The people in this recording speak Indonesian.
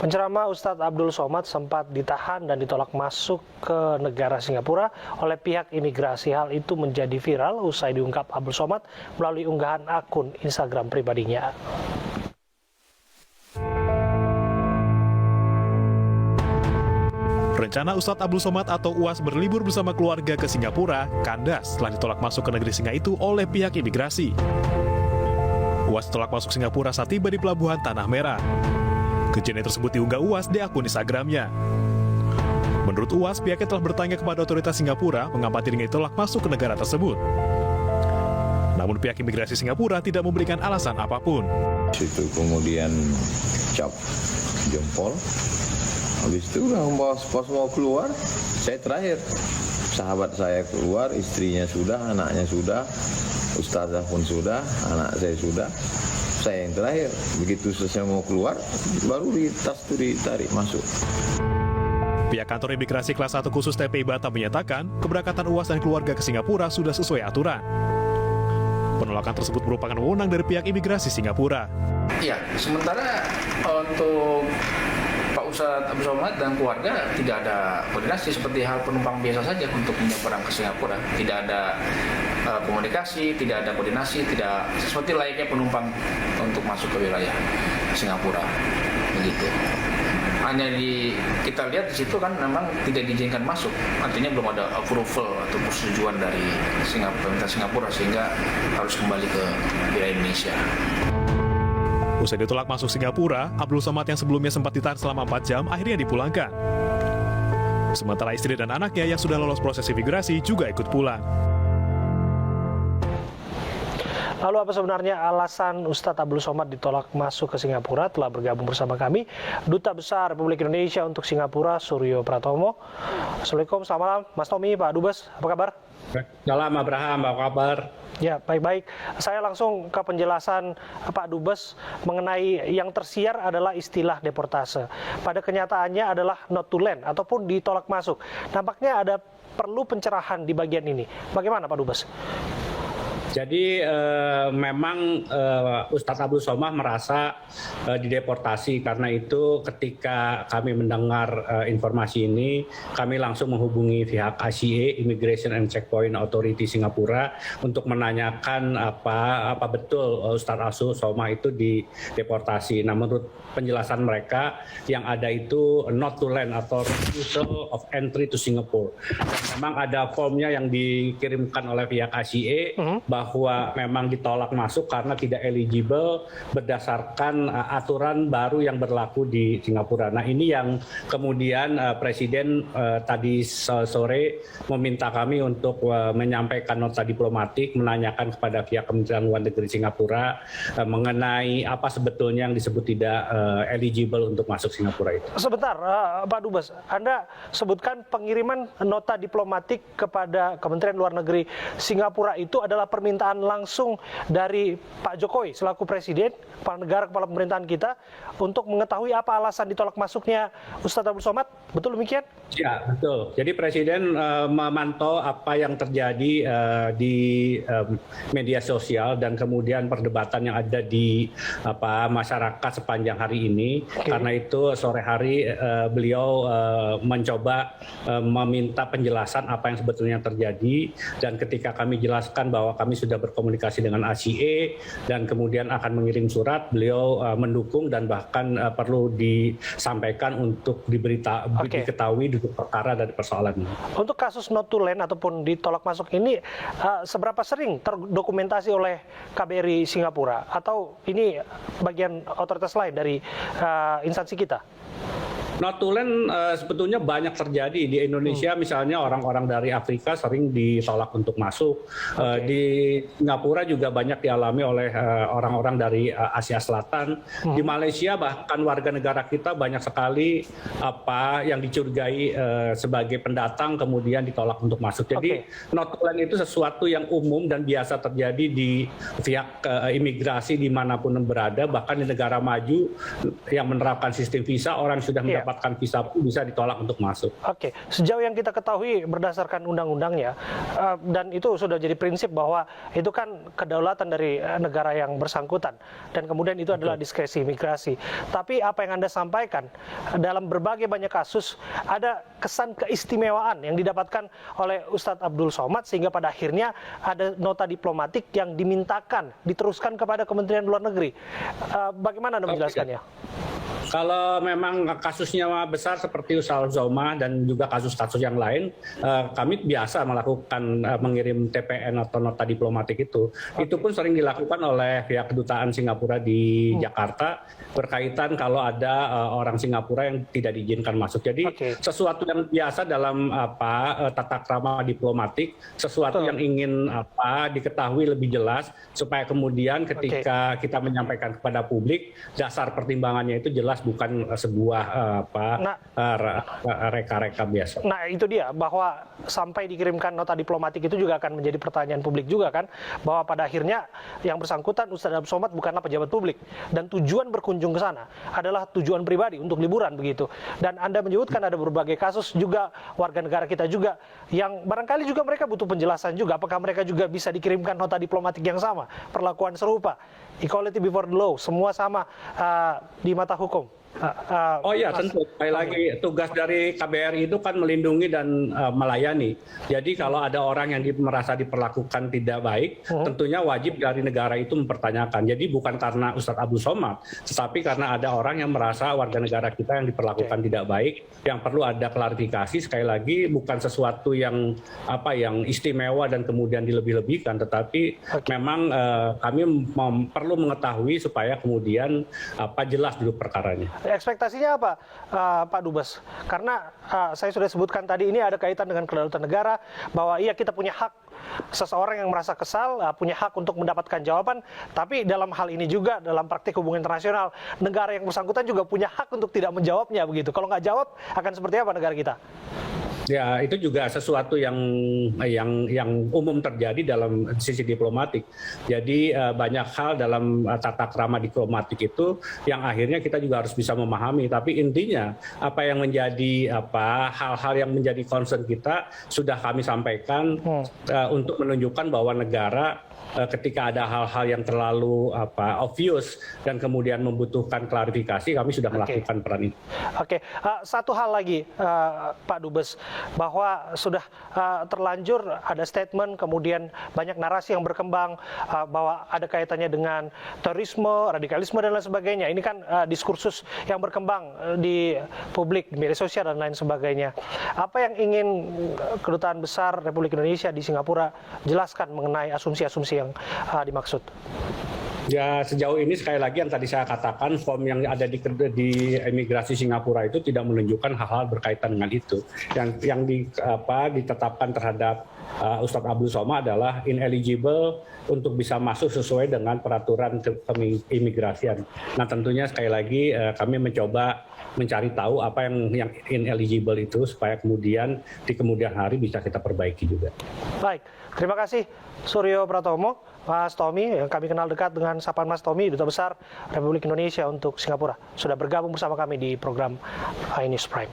Penceramah Ustadz Abdul Somad sempat ditahan dan ditolak masuk ke negara Singapura oleh pihak imigrasi. Hal itu menjadi viral usai diungkap Abdul Somad melalui unggahan akun Instagram pribadinya. Rencana Ustadz Abdul Somad atau UAS berlibur bersama keluarga ke Singapura kandas setelah ditolak masuk ke negeri Singa itu oleh pihak imigrasi. UAS ditolak masuk Singapura saat tiba di pelabuhan Tanah Merah. Kejadian tersebut diunggah UAS di akun Instagramnya. Menurut UAS, pihaknya telah bertanya kepada otoritas Singapura mengapa dirinya ditolak masuk ke negara tersebut. Namun pihak imigrasi Singapura tidak memberikan alasan apapun. Situ kemudian cap jempol. Habis itu pas mau keluar, saya terakhir. Sahabat saya keluar, istrinya sudah, anaknya sudah, ustazah pun sudah, anak saya sudah. Saya yang terakhir. Begitu saya mau keluar, baru tas itu ditarik masuk. Pihak kantor imigrasi kelas 1 khusus TPI Batam menyatakan keberangkatan UAS dan keluarga ke Singapura sudah sesuai aturan. Penolakan tersebut merupakan wewenang dari pihak imigrasi Singapura. Iya, sementara untuk Pak Ustadz Abdul Somad dan keluarga tidak ada koordinasi seperti hal penumpang biasa saja untuk menyeberang ke Singapura. Tidak ada komunikasi, tidak ada koordinasi, tidak seperti layaknya penumpang untuk masuk ke wilayah Singapura. Begitu. Hanya kita lihat di situ kan memang tidak diizinkan masuk, artinya belum ada approval atau persetujuan dari pemerintah Singapura sehingga harus kembali ke wilayah Indonesia. Usai ditolak masuk Singapura, Abdul Somad yang sebelumnya sempat ditahan selama 4 jam akhirnya dipulangkan. Sementara istri dan anaknya yang sudah lolos proses imigrasi juga ikut pulang. Lalu apa sebenarnya alasan Ustadz Abdul Somad ditolak masuk ke Singapura? Telah bergabung bersama kami Duta Besar Republik Indonesia untuk Singapura, Suryo Pratomo. Assalamualaikum, selamat malam Mas Tommy, Pak Dubes, apa kabar? Salam Abraham, apa kabar? Ya, baik-baik. Saya langsung ke penjelasan Pak Dubes mengenai yang tersiar adalah istilah deportase. Pada kenyataannya adalah not to land ataupun ditolak masuk. Nampaknya ada perlu pencerahan di bagian ini. Bagaimana Pak Dubes? Jadi memang Ustadz Abdul Somad merasa dideportasi, karena itu ketika kami mendengar informasi ini, kami langsung menghubungi pihak ICA, Immigration and Checkpoint Authority Singapura, untuk menanyakan apa betul Ustadz Abdul Somad itu dideportasi. Nah, menurut penjelasan mereka yang ada itu not to land atau refusal of entry to Singapore. Dan memang ada formnya yang dikirimkan oleh pihak ICA bahwa memang ditolak masuk karena tidak eligible berdasarkan aturan baru yang berlaku di Singapura. Nah, ini yang kemudian Presiden tadi sore meminta kami untuk menyampaikan nota diplomatik, menanyakan kepada pihak Kementerian Luar Negeri Singapura mengenai apa sebetulnya yang disebut tidak eligible untuk masuk Singapura itu. Sebentar, Pak Dubes, Anda sebutkan pengiriman nota diplomatik kepada Kementerian Luar Negeri Singapura itu adalah permintaan langsung dari Pak Jokowi selaku Presiden, kepala negara, kepala pemerintahan kita, untuk mengetahui apa alasan ditolak masuknya Ustadz Abdul Somad. Betul demikian? Ya, betul. Jadi Presiden memantau apa yang terjadi di media sosial dan kemudian perdebatan yang ada di masyarakat sepanjang hari ini. Karena itu sore hari beliau mencoba meminta penjelasan apa yang sebetulnya terjadi, dan ketika kami jelaskan bahwa kami sudah berkomunikasi dengan ACA dan kemudian akan mengirim surat, beliau mendukung dan bahkan perlu disampaikan untuk diketahui duduk perkara dari persoalan ini. Untuk kasus not to land ataupun ditolak masuk ini, seberapa sering terdokumentasi oleh KBRI Singapura, atau ini bagian otoritas lain dari instansi kita? Not to land sebetulnya banyak terjadi di Indonesia. Misalnya orang-orang dari Afrika sering ditolak untuk masuk. Di Singapura juga banyak dialami oleh orang-orang dari Asia Selatan. Di Malaysia bahkan warga negara kita banyak sekali yang dicurigai sebagai pendatang kemudian ditolak untuk masuk. Jadi not to land itu sesuatu yang umum dan biasa terjadi di pihak imigrasi dimanapun berada. Bahkan di negara maju yang menerapkan sistem visa, orang sudah mendapatkan mendapatkan visa pun bisa ditolak untuk masuk. Oke, sejauh yang kita ketahui berdasarkan undang-undangnya, dan itu sudah jadi prinsip bahwa itu kan kedaulatan dari negara yang bersangkutan, dan kemudian itu adalah diskresi imigrasi. Tapi apa yang Anda sampaikan, dalam berbagai banyak kasus, ada kesan keistimewaan yang didapatkan oleh Ustadz Abdul Somad, sehingga pada akhirnya ada nota diplomatik yang dimintakan, diteruskan kepada Kementerian Luar Negeri. Bagaimana Anda menjelaskannya? Kalau memang kasusnya besar seperti Ustadz Somad dan juga kasus-kasus yang lain, kami biasa melakukan mengirim TPN atau nota diplomatik itu. Itu pun sering dilakukan oleh pihak kedutaan Singapura di Jakarta berkaitan kalau ada orang Singapura yang tidak diizinkan masuk. Jadi sesuatu yang biasa dalam tata krama diplomatik, sesuatu yang ingin diketahui lebih jelas supaya kemudian ketika kita menyampaikan kepada publik, dasar pertimbangannya itu jelas, bukan sebuah reka-reka biasa. Nah, itu dia, bahwa sampai dikirimkan nota diplomatik itu juga akan menjadi pertanyaan publik juga kan, bahwa pada akhirnya yang bersangkutan Ustadz Abdul Somad bukanlah pejabat publik, dan tujuan berkunjung ke sana adalah tujuan pribadi untuk liburan begitu. Dan Anda menyebutkan ada berbagai kasus juga warga negara kita juga yang barangkali juga mereka butuh penjelasan juga, apakah mereka juga bisa dikirimkan nota diplomatik yang sama, perlakuan serupa, equality before the law, semua sama di mata hukum. Oh iya, tentu. Sekali lagi, tugas dari KBRI itu kan melindungi dan melayani. Jadi kalau ada orang yang merasa diperlakukan tidak baik, tentunya wajib dari negara itu mempertanyakan. Jadi bukan karena Ustadz Abdul Somad, tetapi karena ada orang yang merasa warga negara kita yang diperlakukan tidak baik, yang perlu ada klarifikasi. Sekali lagi, bukan sesuatu yang yang istimewa dan kemudian dilebih-lebihkan, tetapi memang kami perlu mengetahui supaya kemudian jelas dulu perkaranya. Ekspektasinya apa, Pak Dubes? Karena saya sudah sebutkan tadi, ini ada kaitan dengan kedaulatan negara, bahwa iya kita punya hak, seseorang yang merasa kesal punya hak untuk mendapatkan jawaban, tapi dalam hal ini juga dalam praktik hubungan internasional, negara yang bersangkutan juga punya hak untuk tidak menjawabnya begitu. Kalau nggak jawab, akan seperti apa negara kita? Ya, itu juga sesuatu yang umum terjadi dalam sisi diplomatik. Jadi banyak hal dalam tata krama diplomatik itu yang akhirnya kita juga harus bisa memahami. Tapi intinya apa yang menjadi hal-hal yang menjadi concern kita sudah kami sampaikan untuk menunjukkan bahwa negara ketika ada hal-hal yang terlalu obvious dan kemudian membutuhkan klarifikasi, kami sudah melakukan peran itu. Satu hal lagi, Pak Dubes, bahwa sudah terlanjur ada statement, kemudian banyak narasi yang berkembang bahwa ada kaitannya dengan terorisme, radikalisme dan lain sebagainya. Ini kan diskursus yang berkembang di publik, di media sosial dan lain sebagainya. Apa yang ingin Kedutaan Besar Republik Indonesia di Singapura jelaskan mengenai asumsi-asumsi yang dimaksud? Ya, sejauh ini sekali lagi yang tadi saya katakan, form yang ada di imigrasi Singapura itu tidak menunjukkan hal-hal berkaitan dengan itu. Yang ditetapkan terhadap Ustadz Abdul Somad adalah ineligible untuk bisa masuk sesuai dengan peraturan keimigrasian. Nah, tentunya sekali lagi kami mencoba mencari tahu apa yang ineligible itu supaya kemudian di kemudian hari bisa kita perbaiki juga. Baik, terima kasih Suryo Pratomo, Mas Tommy, yang kami kenal dekat dengan sapaan Mas Tommy, Duta Besar Republik Indonesia untuk Singapura, sudah bergabung bersama kami di program iNews Prime.